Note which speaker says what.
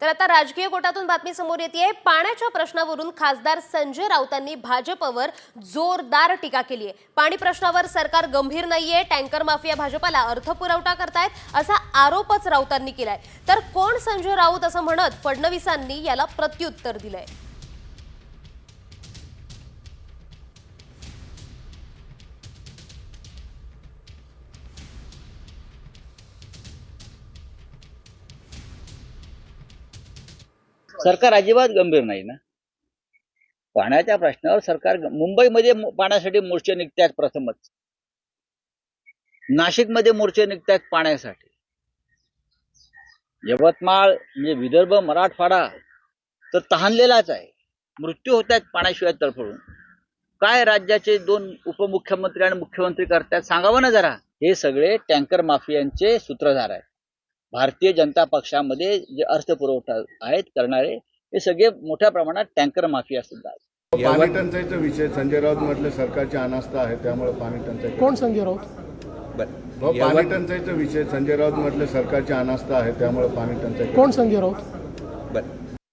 Speaker 1: तर आता राजकीय गोटातून बातमी समोर येते। पाण्याच्या प्रश्नावरून खासदार संजय राऊतांनी भाजपवर जोरदार टीका केली आहे। पाणी प्रश्नावर सरकार गंभीर नाहीये, टँकर माफिया भाजपला अर्थपुरवठा करतायत असा आरोपच राऊतांनी केलाय। तर कोण संजय राऊत असं म्हणत फडणवीसांनी याला प्रत्युत्तर दिलंय।
Speaker 2: सरकार अजिबात गंभीर नाही ना। पाण्याच्या प्रश्नावर सरकार मुंबईमध्ये पाण्यासाठी मोर्चे निघतात, प्रथमच नाशिकमध्ये मोर्चे निघतात पाण्यासाठी। यवतमाळ म्हणजे विदर्भ मराठवाडा तर तहानलेलाच आहे, मृत्यू होत आहेत पाण्याशिवाय तडफडून। काय राज्याचे 2 उपमुख्यमंत्री आणि मुख्यमंत्री करतात सांगावं ना जरा। हे सगळे टँकर माफियांचे सूत्रधार आहेत। भारतीय जनता पक्षामध्ये जे अर्थपुरवठा आहेत करणारे हे सगळे मोठ्या प्रमाणात टँकर माफिया सुद्धा आहेत।
Speaker 3: पाणी टंचाईचा विषय संजय राऊत म्हटले सरकारची अनास्था आहे, त्यामुळे पाणी टंचाई।
Speaker 4: कोण संजय राऊत?
Speaker 3: पाणी टंचाईचा विषय संजय राऊत म्हटले सरकारची अनास्था आहे, त्यामुळे पाणी टंचाई।
Speaker 4: कोण संजय राऊत?